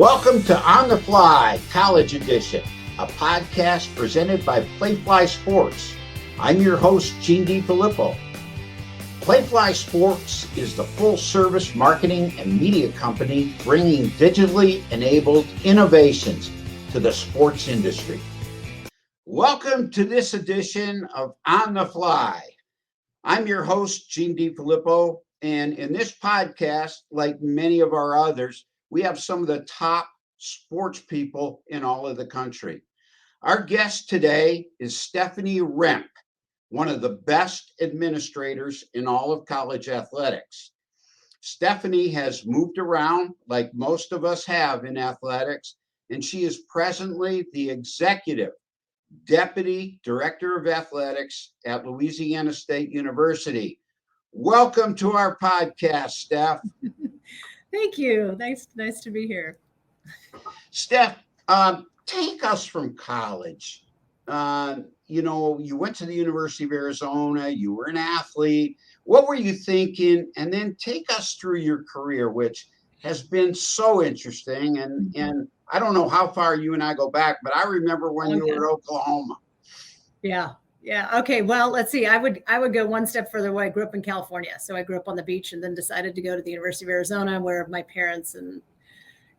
Welcome to On the Fly College Edition, a podcast presented by Playfly Sports. I'm your host, Gene DeFilippo. Playfly Sports is the full-service marketing and media company bringing digitally enabled innovations to the sports industry. Welcome to this edition of On the Fly. I'm your host, Gene DeFilippo, and in this podcast, like many of our others, we have some of the top sports people in all of the country. Our guest today is Stephanie Rempe, one of the best administrators in all of college athletics. Stephanie has moved around like most of us have in athletics, and she is presently the executive deputy director of athletics at Louisiana State University. Welcome to our podcast, Steph. Thank you. Nice to be here. Steph, take us from college. You went to the University of Arizona, you were an athlete. What were you thinking? And then take us through your career, which has been so interesting. And I don't know how far you and I go back, but I remember when you were at Oklahoma. Yeah. Okay. Well, let's see. I would go one step further away. I grew up in California. So I grew up on the beach and then decided to go to the University of Arizona, where my parents and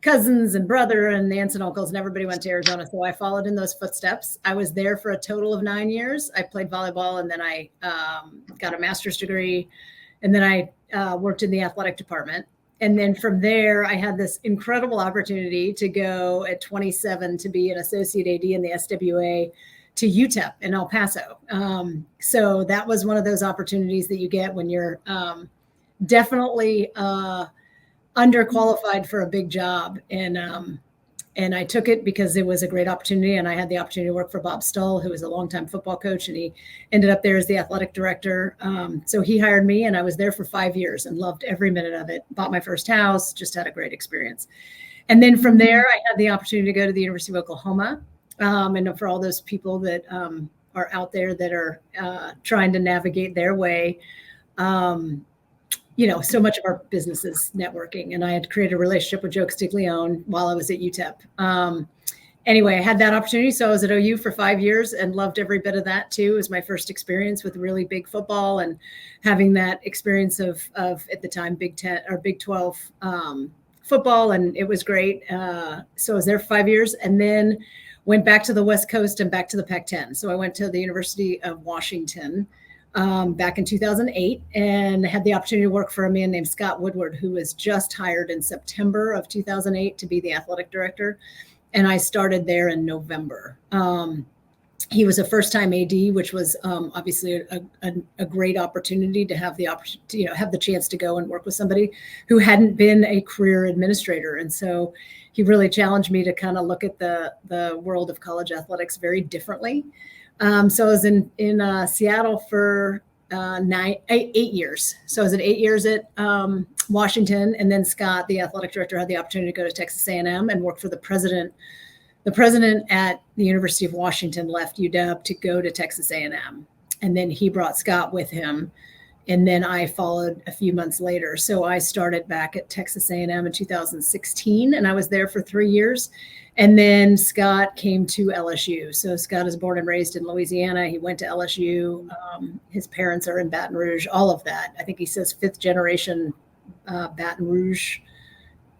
cousins and brother and aunts and uncles and everybody went to Arizona. So I followed in those footsteps. I was there for a total of 9 years. I played volleyball, and then I got a master's degree, and then I worked in the athletic department. And then from there, I had this incredible opportunity to go at 27 to be an associate AD in the SWA to UTEP in El Paso. So that was one of those opportunities that you get when you're definitely underqualified for a big job. And I took it because it was a great opportunity. And I had the opportunity to work for Bob Stull, who was a longtime football coach, and he ended up there as the athletic director. So he hired me, and I was there for 5 years and loved every minute of it. Bought my first house, just had a great experience. And then from there, I had the opportunity to go to the University of Oklahoma. And for all those people that are out there that are trying to navigate their way, so much of our business is networking. And I had created a relationship with Joe Castiglione while I was at UTEP. Anyway, I had that opportunity. So I was at OU for 5 years and loved every bit of that too. It was my first experience with really big football and having that experience of at the time, Big 10 or Big 12 football. And it was great. So I was there for 5 years and then went back to the West Coast and back to the Pac-10. So I went to the University of Washington back in 2008 and had the opportunity to work for a man named Scott Woodward, who was just hired in September of 2008 to be the athletic director. And I started there in November. He was a first-time AD, which was obviously a great opportunity to have the chance to go and work with somebody who hadn't been a career administrator. And so he really challenged me to kind of look at the world of college athletics very differently. So I was in Seattle for 8 years. So I was at 8 years at Washington, and then Scott, the athletic director, had the opportunity to go to Texas A&M and work for the president. The president at the University of Washington left UW to go to Texas A&M, and then he brought Scott with him. And then I followed a few months later. So I started back at Texas A&M in 2016, and I was there for 3 years. And then Scott came to LSU. So Scott is born and raised in Louisiana. He went to LSU. His parents are in Baton Rouge, all of that. I think he says 5th generation Baton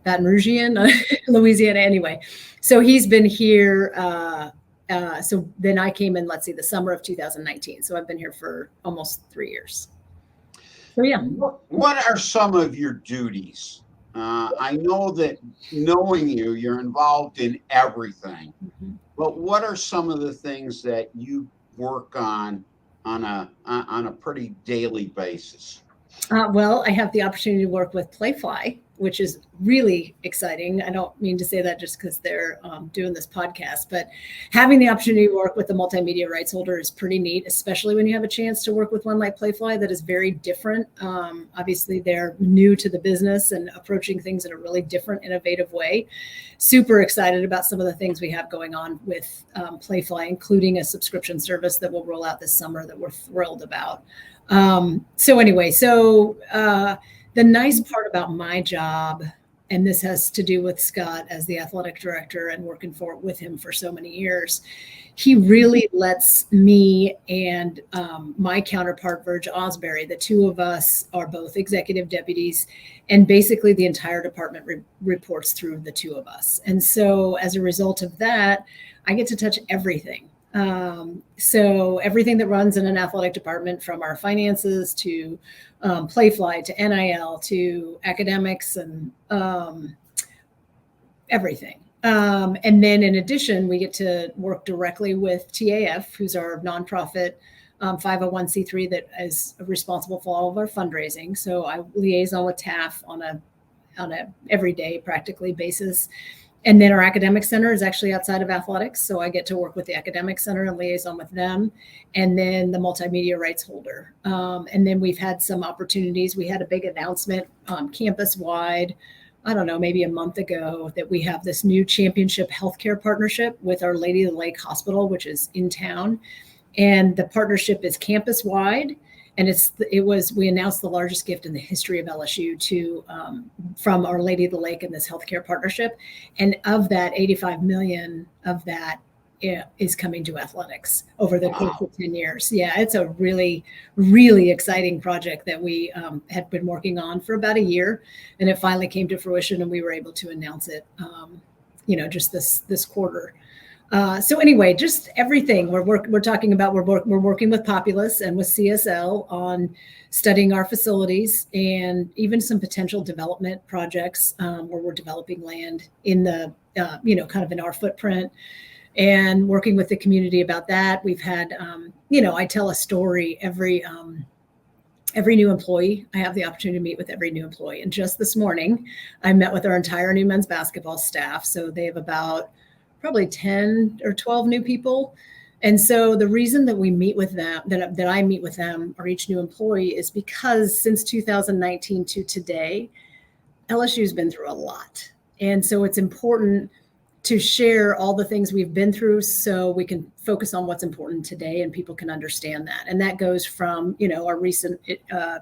Rougean, Louisiana anyway. So he's been here. So then I came in, the summer of 2019. So I've been here for almost 3 years. So yeah. What are some of your duties? I know that knowing you're involved in everything, but what are some of the things that you work on a pretty daily basis? Well, I have the opportunity to work with Playfly, which is really exciting. I don't mean to say that just because they're doing this podcast, but having the opportunity to work with the multimedia rights holder is pretty neat, especially when you have a chance to work with one like Playfly that is very different. Obviously, they're new to the business and approaching things in a really different, innovative way. Super excited about some of the things we have going on with Playfly, including a subscription service that will roll out this summer that we're thrilled about. The nice part about my job And this has to do with Scott as the athletic director and working with him for so many years. He really lets me and my counterpart, Virg Osbury, the two of us are both executive deputies, and basically the entire department reports through the two of us. And so as a result of that, I get to touch everything. So everything that runs in an athletic department, from our finances to Playfly to NIL to academics and everything. And then in addition, we get to work directly with TAF, who's our nonprofit 501c3 that is responsible for all of our fundraising. So I liaison with TAF on a everyday practically basis. And then our academic center is actually outside of athletics. So I get to work with the academic center and liaison with them, and then the multimedia rights holder. And then we've had some opportunities. We had a big announcement campus wide, I don't know, maybe a month ago, that we have this new championship healthcare partnership with Our Lady of the Lake Hospital, which is in town. And the partnership is campus wide. And we announced the largest gift in the history of LSU from Our Lady of the Lake in this healthcare partnership. And of that, 85 million of that is coming to athletics over the course of 10 years. Yeah, it's a really, really exciting project that we had been working on for about a year, and it finally came to fruition, and we were able to announce it, just this quarter. So anyway, just everything we're talking about. We're working with Populous and with CSL on studying our facilities, and even some potential development projects where we're developing land in the kind of in our footprint, and working with the community about that. We've had I tell a story every new employee. I have the opportunity to meet with every new employee, and just this morning I met with our entire new men's basketball staff. So they have about probably 10 or 12 new people. And so the reason that we meet with them, that I meet with them or each new employee, is because since 2019 to today, LSU's been through a lot. And so it's important to share all the things we've been through so we can focus on what's important today and people can understand that. And that goes from, our recent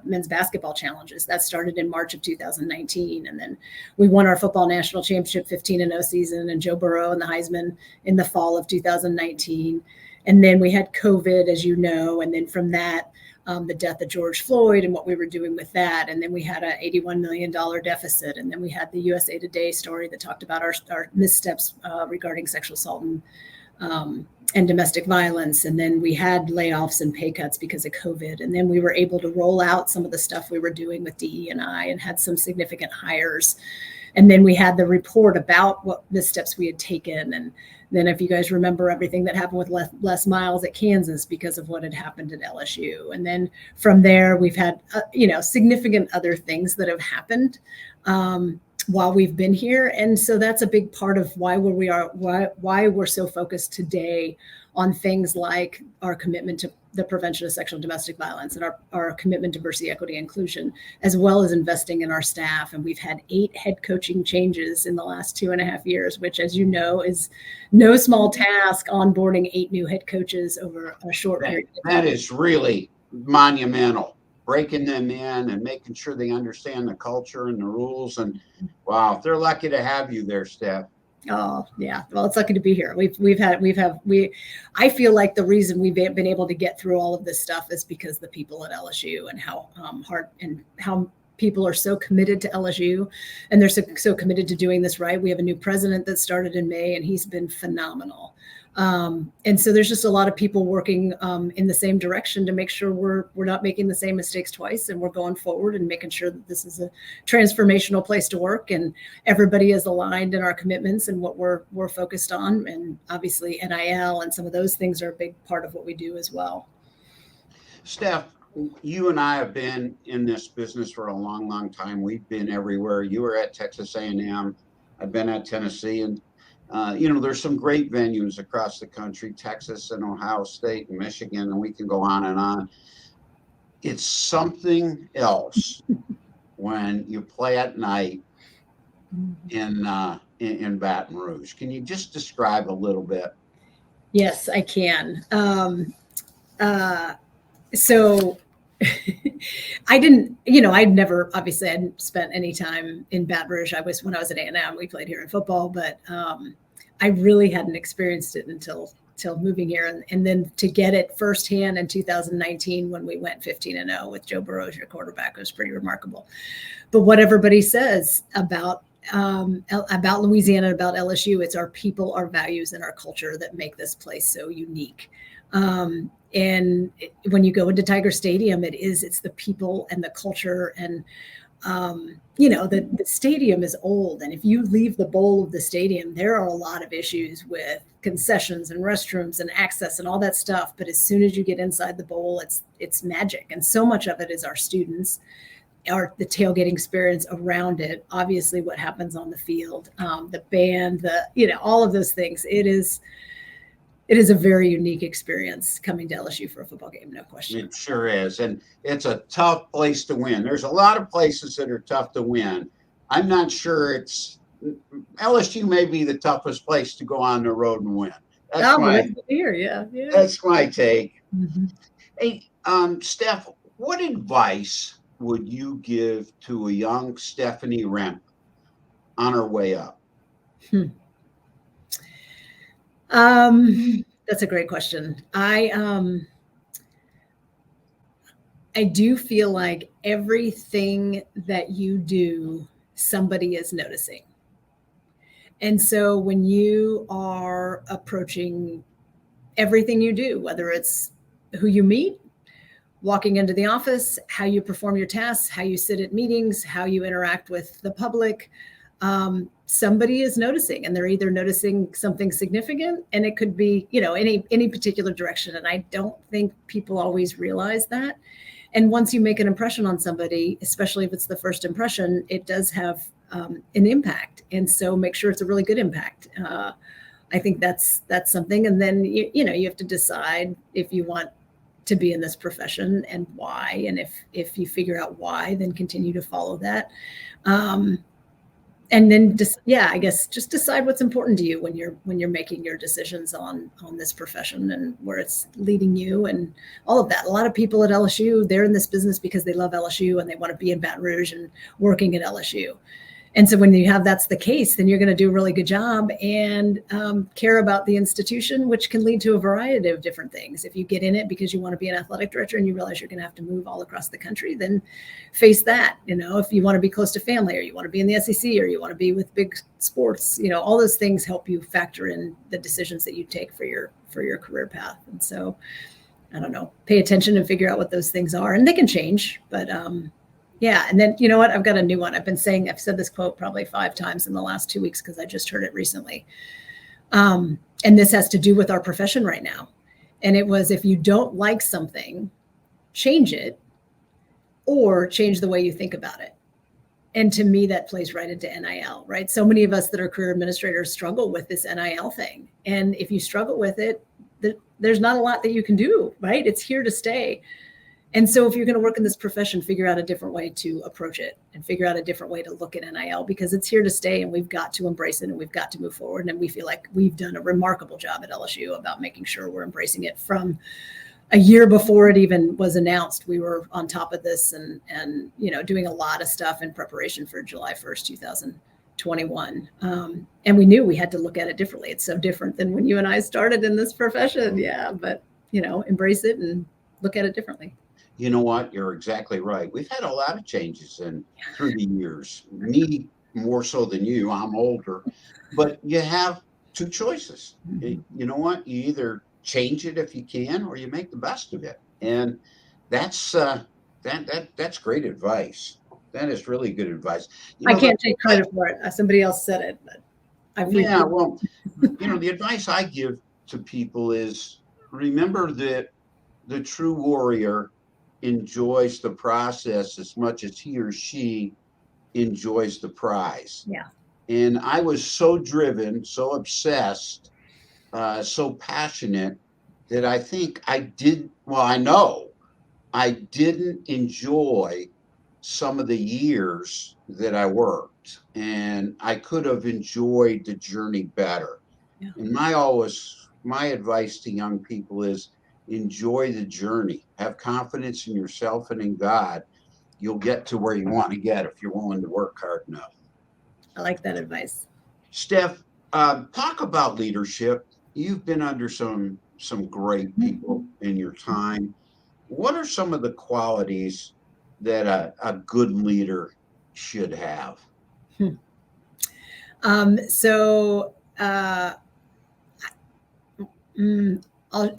men's basketball challenges. That started in March of 2019. And then we won our football national championship 15-0 season, and Joe Burrow and the Heisman in the fall of 2019. And then we had COVID, as you know, and then from that, the death of George Floyd and what we were doing with that. And then we had an $81 million deficit. And then we had the USA Today story that talked about our missteps regarding sexual assault and domestic violence. And then we had layoffs and pay cuts because of COVID. And then we were able to roll out some of the stuff we were doing with DE&I and had some significant hires. And then we had the report about what missteps we had taken. And then if you guys remember everything that happened with Les Miles at Kansas because of what had happened at LSU. And then from there, we've had, significant other things that have happened while we've been here. And so that's a big part of why we're so focused today on things like our commitment to the prevention of sexual and domestic violence and our commitment to diversity, equity, and inclusion, as well as investing in our staff. And we've had 8 head coaching changes in the last 2.5 years, which, as you know, is no small task, onboarding 8 new head coaches over a short period of time. That is really monumental, breaking them in and making sure they understand the culture and the rules. And wow, they're lucky to have you there, Steph. Oh yeah. Well, it's lucky to be here. I feel like the reason we've been able to get through all of this stuff is because the people at LSU and how hard and how people are so committed to LSU, and they're so committed to doing this right. We have a new president that started in May, and he's been phenomenal. And so there's just a lot of people working in the same direction to make sure we're not making the same mistakes twice, and we're going forward and making sure that this is a transformational place to work, and everybody is aligned in our commitments and what we're focused on. And obviously NIL and some of those things are a big part of what we do as well. Steph, you and I have been in this business for a long, long time. We've been everywhere. You were at Texas A&M. I've been at Tennessee, and there's some great venues across the country, Texas and Ohio State and Michigan, and we can go on and on. It's something else when you play at night in Baton Rouge. Can you just describe a little bit? Yes, I can. So I didn't, I'd never, obviously I hadn't spent any time in Baton Rouge. When I was at A&M, we played here in football, but I really hadn't experienced it until moving here. And then to get it firsthand in 2019, when we went 15-0 with Joe Burrow as your quarterback, was pretty remarkable. But what everybody says about Louisiana, about LSU, it's our people, our values, and our culture that make this place so unique. And when you go into Tiger Stadium, it's the people and the culture. And, the stadium is old. And if you leave the bowl of the stadium, there are a lot of issues with concessions and restrooms and access and all that stuff. But as soon as you get inside the bowl, it's magic. And so much of it is our students, the tailgating experience around it, obviously what happens on the field, the band, all of those things. It is a very unique experience coming to LSU for a football game, no question. It sure is. And it's a tough place to win. There's a lot of places that are tough to win. I'm not sure LSU may be the toughest place to go on the road and win. That's my take. Mm-hmm. Hey, Steph, what advice would you give to a young Stephanie Rempe on her way up? That's a great question. I do feel like everything that you do, somebody is noticing. And so when you are approaching everything you do, whether it's who you meet, walking into the office, how you perform your tasks, how you sit at meetings, how you interact with the public, somebody is noticing, and they're either noticing something significant, and it could be, any particular direction. And I don't think people always realize that. And once you make an impression on somebody, especially if it's the first impression, it does have an impact. And so make sure it's a really good impact. I think that's something. And then, you have to decide if you want to be in this profession and why. And if you figure out why, then continue to follow that. And then just decide what's important to you when you're making your decisions on this profession and where it's leading you and all of that. A lot of people at LSU, they're in this business because they love LSU and they want to be in Baton Rouge and working at LSU. And so when that's the case, then you're going to do a really good job and care about the institution, which can lead to a variety of different things. If you get in it because you want to be an athletic director and you realize you're going to have to move all across the country, then face that. If you want to be close to family, or you want to be in the SEC, or you want to be with big sports, all those things help you factor in the decisions that you take for your career path. And so, I don't know, pay attention and figure out what those things are, and they can change, but yeah. And then, you know what? I've got a new one. I've said this quote probably 5 times in the last 2 weeks because I just heard it recently. And this has to do with our profession right now. And it was, if you don't like something, change it, or change the way you think about it. And to me, that plays right into NIL, right? So many of us that are career administrators struggle with this NIL thing. And if you struggle with it, there's not a lot that you can do, right? It's here to stay. And so if you're going to work in this profession, figure out a different way to approach it and figure out a different way to look at NIL, because it's here to stay and we've got to embrace it and we've got to move forward. And we feel like we've done a remarkable job at LSU about making sure we're embracing it. From a year before it even was announced, we were on top of this and doing a lot of stuff in preparation for July 1st, 2021. And we knew we had to look at it differently. It's so different than when you and I started in this profession. Yeah, but embrace it and look at it differently. You know what? You're exactly right. We've had a lot of changes through the years. Me more so than you. I'm older, but you have 2 choices. Mm-hmm. You know what? You either change it if you can, or you make the best of it. And that's that's great advice. That is really good advice. I can't take credit for it. Somebody else said it, but well, the advice I give to people is, remember that the true warrior enjoys the process as much as he or she enjoys the prize. Yeah. And I was so driven, so obsessed, so passionate that I think I know I didn't enjoy some of the years that I worked, and I could have enjoyed the journey better. Yeah. And my advice to young people is, enjoy the journey, have confidence in yourself and in God. You'll get to where you want to get if you're willing to work hard enough. I like that advice. Steph, talk about leadership. You've been under some great people in your time. What are some of the qualities that a good leader should have? So I'll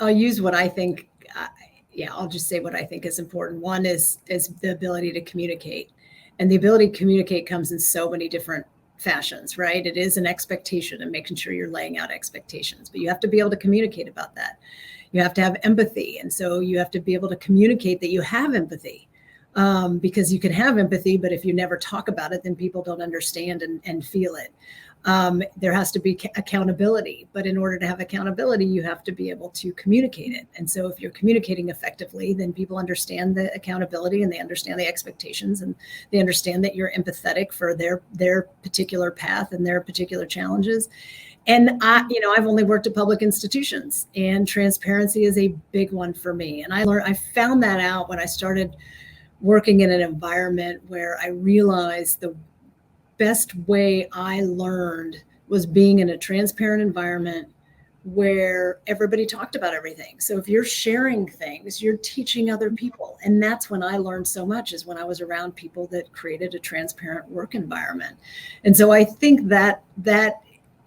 use what I think. I'll just say what I think is important. One is the ability to communicate, and the ability to communicate comes in so many different fashions, right? It is an expectation and making sure you're laying out expectations, but you have to be able to communicate about that. You have to have empathy, and so you have to be able to communicate that you have empathy. Because you can have empathy, but if you never talk about it, then people don't understand and feel it. There has to be accountability, but in order to have accountability, you have to be able to communicate it. And so if you're communicating effectively, then people understand the accountability and they understand the expectations and they understand that you're empathetic for their particular path and their particular challenges. And I've only worked at public institutions, and transparency is a big one for me. And I found that out when I started working in an environment where I realized the best way I learned was being in a transparent environment where everybody talked about everything. So if you're sharing things, you're teaching other people. And that's when I learned so much, is when I was around people that created a transparent work environment. And so I think that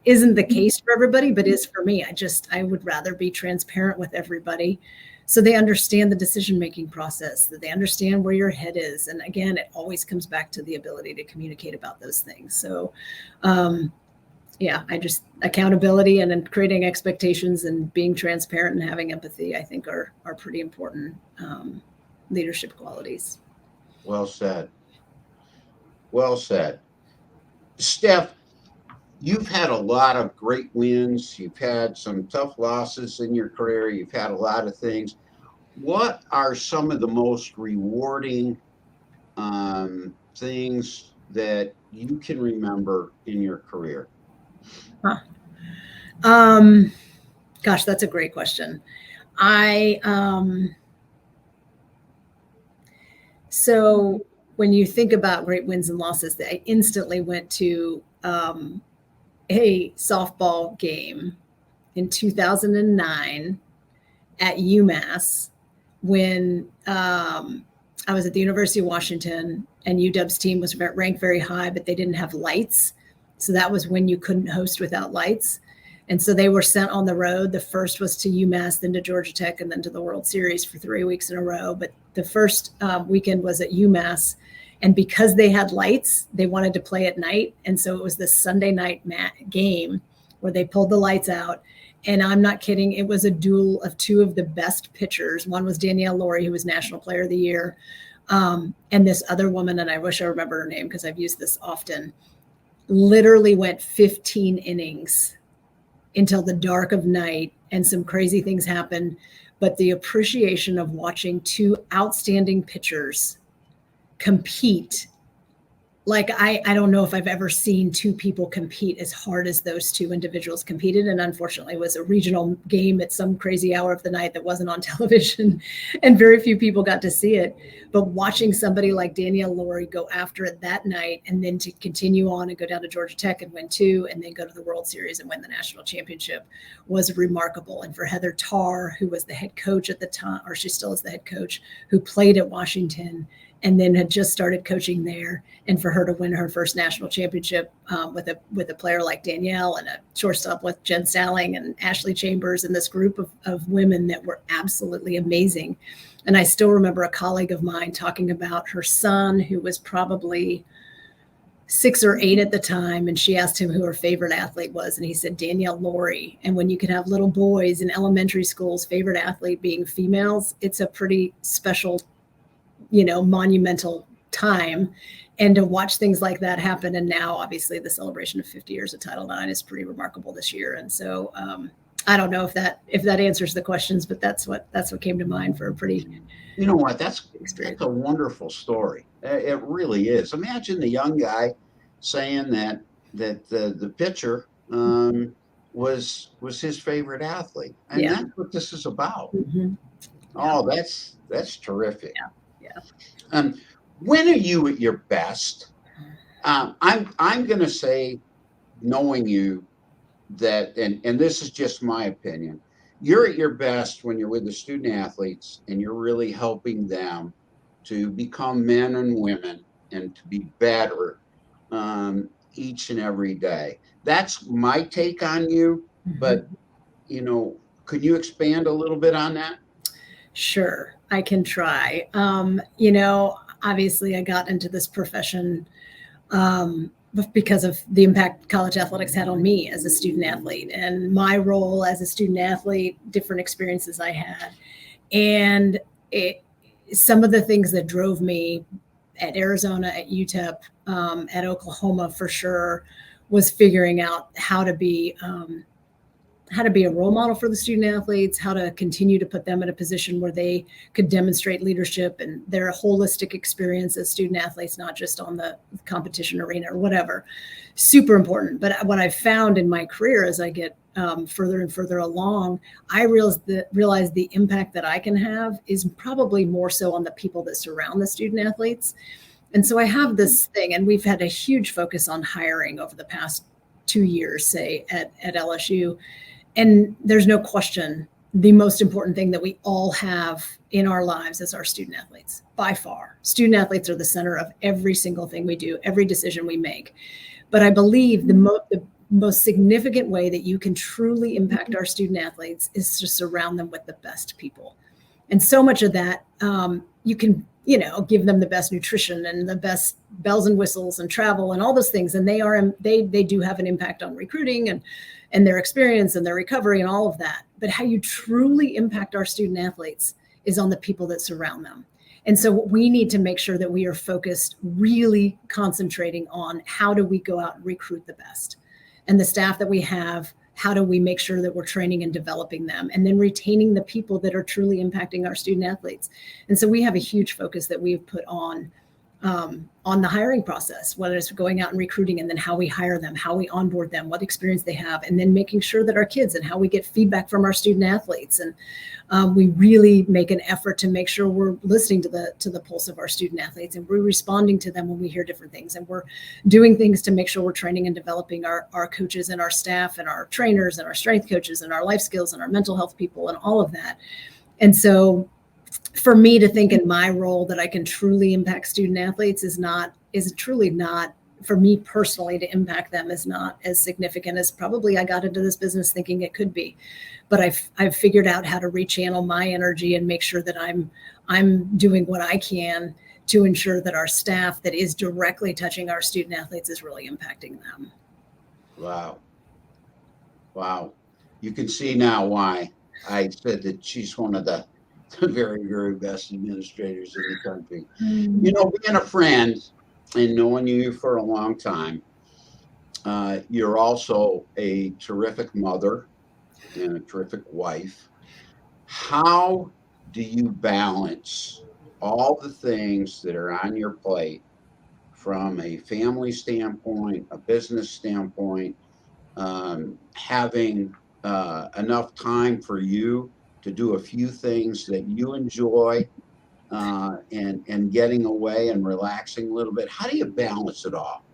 isn't the case for everybody, but is for me. I would rather be transparent with everybody, so they understand the decision-making process, that they understand where your head is. And again, it always comes back to the ability to communicate about those things. So accountability and then creating expectations and being transparent and having empathy, I think are pretty important leadership qualities. Well said. Well said. Steph, you've had a lot of great wins. You've had some tough losses in your career. You've had a lot of things. What are some of the most rewarding things that you can remember in your career? Gosh, that's a great question. So when you think about great wins and losses, I instantly went to a softball game in 2009 at UMass when I was at the University of Washington, and UW's team was ranked very high, but they didn't have lights. So that was when you couldn't host without lights. And so they were sent on the road. The first was to UMass, then to Georgia Tech, and then to the World Series for 3 weeks in a row. But the first weekend was at UMass. And because they had lights, they wanted to play at night. And so it was this Sunday night game where they pulled the lights out. And I'm not kidding. It was a duel of two of the best pitchers. One was Danielle Laurie, who was National Player of the Year. And this other woman, and I wish I remember her name because I've used this often, literally went 15 innings until the dark of night, and some crazy things happened. But the appreciation of watching two outstanding pitchers compete, like I don't know if I've ever seen two people compete as hard as those two individuals competed. And unfortunately, it was a regional game at some crazy hour of the night that wasn't on television, and very few people got to see it. But watching somebody like Danielle Laurie go after it that night, and then to continue on and go down to Georgia Tech and win 2, and then go to the World Series and win the national championship, was remarkable. And for Heather Tarr, who was the head coach at the time, or she still is the head coach, who played at Washington and then had just started coaching there, and for her to win her first national championship with a player like Danielle, and a shortstop with Jen Salling and Ashley Chambers, and this group of women that were absolutely amazing. And I still remember a colleague of mine talking about her son, who was probably 6 or 8 at the time, and she asked him who her favorite athlete was, and he said Danielle Laurie. And when you can have little boys in elementary schools favorite athlete being females, it's a pretty special, monumental time. And to watch things like that happen. And now obviously the celebration of 50 years of Title IX is pretty remarkable this year. And so I don't know if that answers the questions, but that's what came to mind for a pretty, that's a wonderful story. It really is. Imagine the young guy saying that the pitcher was his favorite athlete. And that's what this is about. Mm-hmm. Oh, that's terrific. Yeah. When are you at your best? I'm going to say, knowing you, that, and this is just my opinion, you're at your best when you're with the student athletes and you're really helping them to become men and women and to be better each and every day. That's my take on you. But, could you expand a little bit on that? Sure, I can try. Obviously I got into this profession because of the impact college athletics had on me as a student athlete and my role as a student athlete, different experiences I had. And some of the things that drove me at Arizona, at UTEP, at Oklahoma for sure, was figuring out how to be a role model for the student athletes, how to continue to put them in a position where they could demonstrate leadership and their holistic experience as student athletes, not just on the competition arena or whatever. Super important. But what I've found in my career as I get further and further along, I realize the impact that I can have is probably more so on the people that surround the student athletes. And so I have this thing, and we've had a huge focus on hiring over the past 2 years, say at LSU. And there's no question the most important thing that we all have in our lives is our student athletes, by far. Student athletes are the center of every single thing we do, every decision we make. But I believe the most significant way that you can truly impact our student athletes is to surround them with the best people. And so much of that, you can, give them the best nutrition and the best bells and whistles and travel and all those things. And they do have an impact on recruiting and their experience and their recovery and all of that. But how you truly impact our student athletes is on the people that surround them. And so we need to make sure that we are focused, really concentrating on how do we go out and recruit the best. And the staff that we have, how do we make sure that we're training and developing them, and then retaining the people that are truly impacting our student athletes. And so we have a huge focus that we've put on the hiring process, whether it's going out and recruiting and then how we hire them, how we onboard them, what experience they have, and then making sure that our kids and how we get feedback from our student athletes. And we really make an effort to make sure we're listening to the pulse of our student athletes, and we're responding to them when we hear different things. And we're doing things to make sure we're training and developing our coaches and our staff and our trainers and our strength coaches and our life skills and our mental health people and all of that. And so for me to think in my role that I can truly impact student athletes is truly not, for me personally, to impact them is not as significant as probably I got into this business thinking it could be. But I've figured out how to rechannel my energy and make sure that I'm doing what I can to ensure that our staff that is directly touching our student athletes is really impacting them. Wow. You can see now why I said that she's one of the very, very best administrators in the country. Being a friend and knowing you for a long time, you're also a terrific mother and a terrific wife. How do you balance all the things that are on your plate from a family standpoint, a business standpoint, having enough time for you to do a few things that you enjoy, and getting away and relaxing a little bit? How do you balance it all?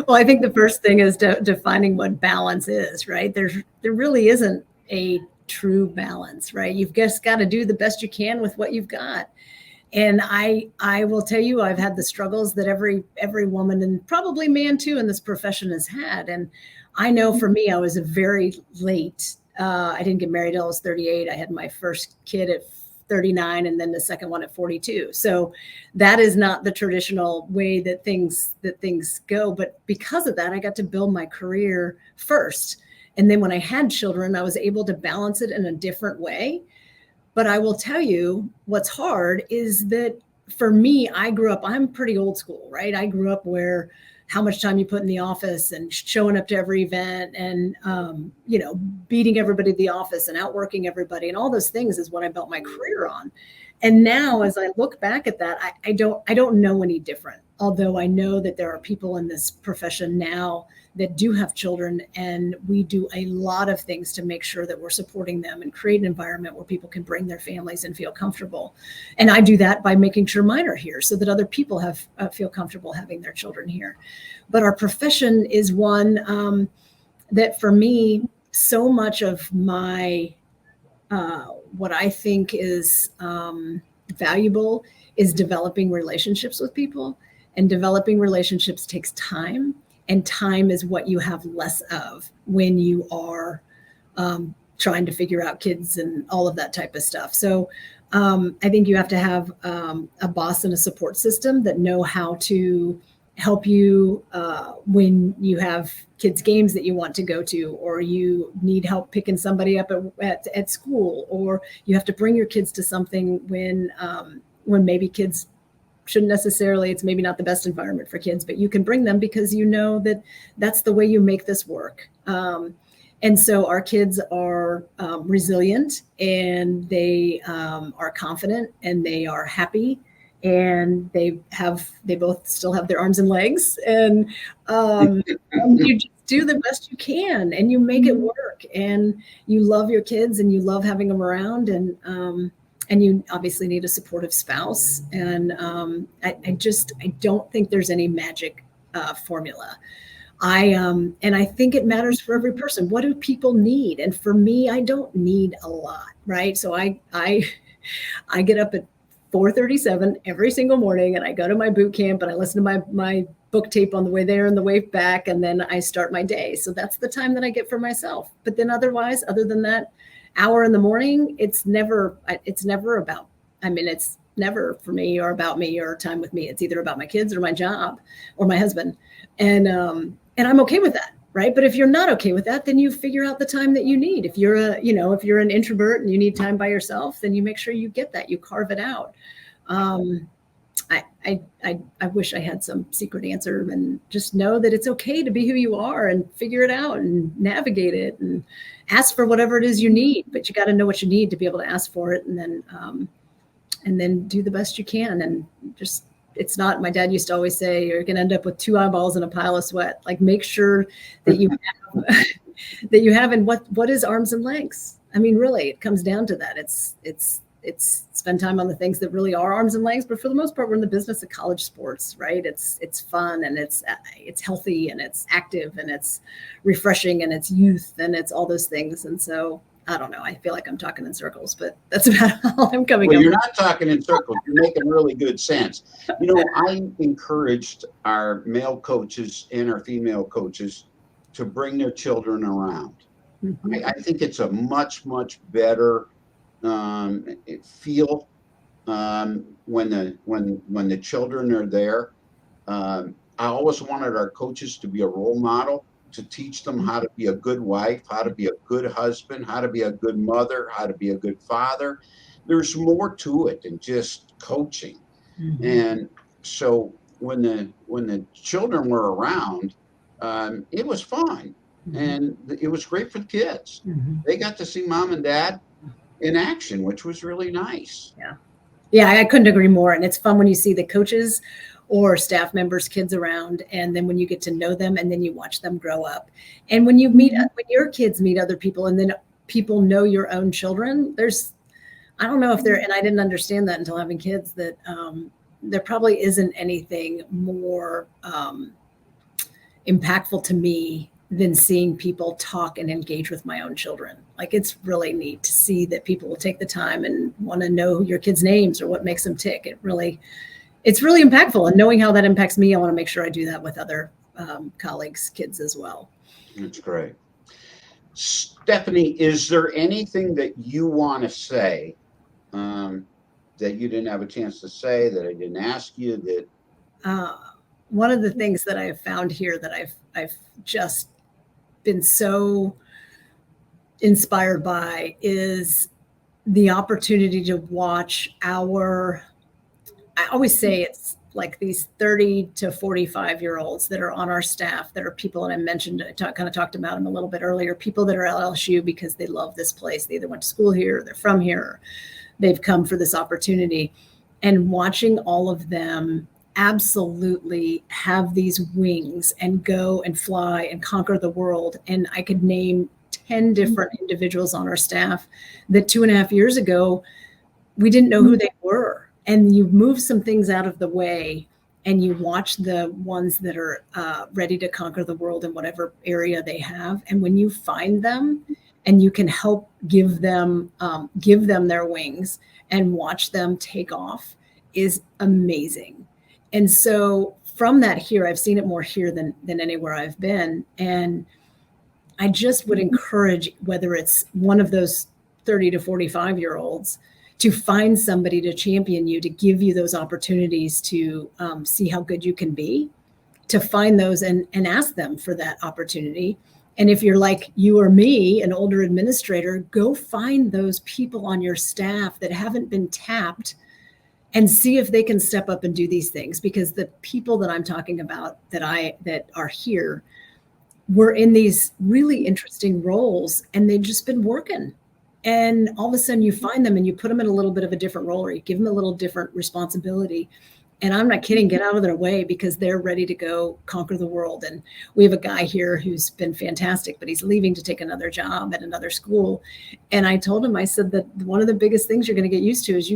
Well, I think the first thing is defining what balance is, right? There really isn't a true balance, right? You've just got to do the best you can with what you've got. And I will tell you, I've had the struggles that every woman and probably man too in this profession has had. And I know for me, I was a very late. I didn't get married till I was 38. I had my first kid at 39 and then the second one at 42. So that is not the traditional way that things go. But because of that, I got to build my career first. And then when I had children, I was able to balance it in a different way. But I will tell you what's hard is that for me, I'm pretty old school, right? I grew up where how much time you put in the office and showing up to every event and, beating everybody at the office and outworking everybody and all those things is what I built my career on. And now as I look back at that, I don't know any different. Although I know that there are people in this profession now that do have children, and we do a lot of things to make sure that we're supporting them and create an environment where people can bring their families and feel comfortable. And I do that by making sure mine are here so that other people feel comfortable having their children here. But our profession is one that for me, so much of my, what I think is valuable is developing relationships with people. And developing relationships takes time. And time is what you have less of when you are trying to figure out kids and all of that type of stuff. So I think you have to have a boss and a support system that know how to help you when you have kids' games that you want to go to, or you need help picking somebody up at school, or you have to bring your kids to something when maybe kids shouldn't necessarily, it's maybe not the best environment for kids, but you can bring them because you know that that's the way you make this work. And so our kids are resilient, and they are confident, and they are happy, and they both still have their arms and legs, and you just do the best you can, and you make it work, and you love your kids, and you love having them around, and you obviously need a supportive spouse. And I don't think there's any magic formula. And I think it matters for every person. What do people need? And for me, I don't need a lot, right? So I get up at 4:37 every single morning, and I go to my boot camp, and I listen to my book tape on the way there and the way back, and then I start my day. So that's the time that I get for myself. But then otherwise, other than that hour in the morning, it's never about, it's never for me or about me or time with me. It's either about my kids or my job or my husband. And I'm okay with that. Right. But if you're not okay with that, then you figure out the time that you need. If you're if you're an introvert and you need time by yourself, then you make sure you get that, you carve it out. I wish I had some secret answer, and just know that it's okay to be who you are and figure it out and navigate it and ask for whatever it is you need. But you got to know what you need to be able to ask for it, and then do the best you can. And just, it's not, my dad used to always say, you're going to end up with 2 eyeballs and a pile of sweat. Like, make sure that you have, that you have, and what is arms and legs? I mean, really, it comes down to that. It's spend time on the things that really are arms and legs, but for the most part, we're in the business of college sports, right? It's fun, and it's healthy, and it's active, and it's refreshing, and it's youth, and it's all those things. And so, I don't know, I feel like I'm talking in circles, but that's about all I'm coming up. Well, you're not talking in circles. You're making really good sense. I encouraged our male coaches and our female coaches to bring their children around. Mm-hmm. I think it's a much, much better feel when the children are there. I always wanted our coaches to be a role model, to teach them how to be a good wife, how to be a good husband, how to be a good mother, how to be a good father. There's more to it than just coaching. Mm-hmm. And so when the children were around, it was fun. Mm-hmm. And it was great for the kids. Mm-hmm. They got to see mom and dad in action, which was really nice. Yeah, I couldn't agree more. And it's fun when you see the coaches or staff members' kids around, and then when you get to know them, and then you watch them grow up. And when when your kids meet other people, and then people know your own children, I don't know if and I didn't understand that until having kids, that there probably isn't anything more impactful to me than seeing people talk and engage with my own children. Like, it's really neat to see that people will take the time and want to know your kids' names or what makes them tick. It's really impactful. And knowing how that impacts me, I want to make sure I do that with other colleagues' kids as well. That's great. Stephanie, is there anything that you want to say that you didn't have a chance to say, that I didn't ask you? That one of the things that I have found here that I've just been so inspired by is the opportunity to watch I always say it's like these 30 to 45-year-olds that are on our staff, that are people, and I mentioned, kind of talked about them a little bit earlier, people that are at LSU because they love this place. They either went to school here, or they're from here, or they've come for this opportunity. And watching all of them absolutely have these wings and go and fly and conquer the world. And I could name 10 different individuals on our staff that 2.5 years ago, we didn't know who they were. And you move some things out of the way and you watch the ones that are ready to conquer the world in whatever area they have. And when you find them and you can help give them their wings and watch them take off is amazing. And so from that here, I've seen it more here than anywhere I've been. And I just would encourage, whether it's one of those 30 to 45-year-olds, to find somebody to champion you, to give you those opportunities to see how good you can be, to find those and ask them for that opportunity. And if you're like you or me, an older administrator, go find those people on your staff that haven't been tapped and see if they can step up and do these things. Because the people that I'm talking about that are here were in these really interesting roles and they've just been working. And all of a sudden you find them and you put them in a little bit of a different role, or you give them a little different responsibility. And I'm not kidding, get out of their way, because they're ready to go conquer the world. And we have a guy here who's been fantastic, but he's leaving to take another job at another school. And I told him, I said that one of the biggest things you're going to get used to is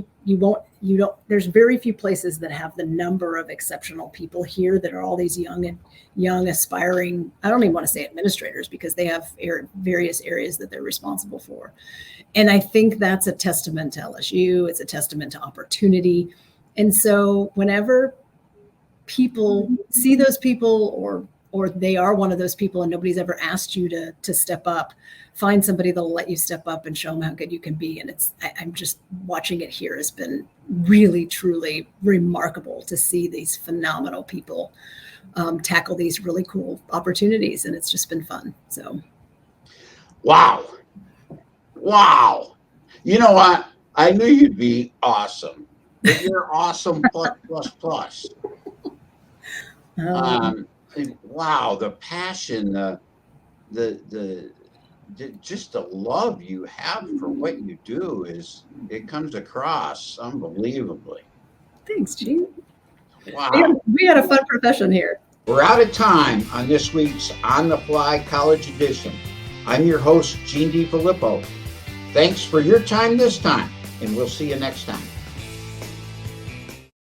there's very few places that have the number of exceptional people here that are all these young aspiring, I don't even want to say administrators, because they have various areas that they're responsible for. And I think that's a testament to LSU. It's a testament to opportunity. And so whenever people see those people or they are one of those people and nobody's ever asked you to step up, find somebody that'll let you step up and show them how good you can be. And I'm just watching it here has been really, truly remarkable to see these phenomenal people tackle these really cool opportunities. And it's just been fun. So. Wow. You know what? I knew you'd be awesome. But you're awesome plus. Wow, the passion, the just the love you have for what you do it comes across unbelievably. Thanks, Gene. Wow. We had a fun profession here. We're out of time on this week's On the Fly College Edition. I'm your host, Gene DeFilippo. Thanks for your time this time, and we'll see you next time.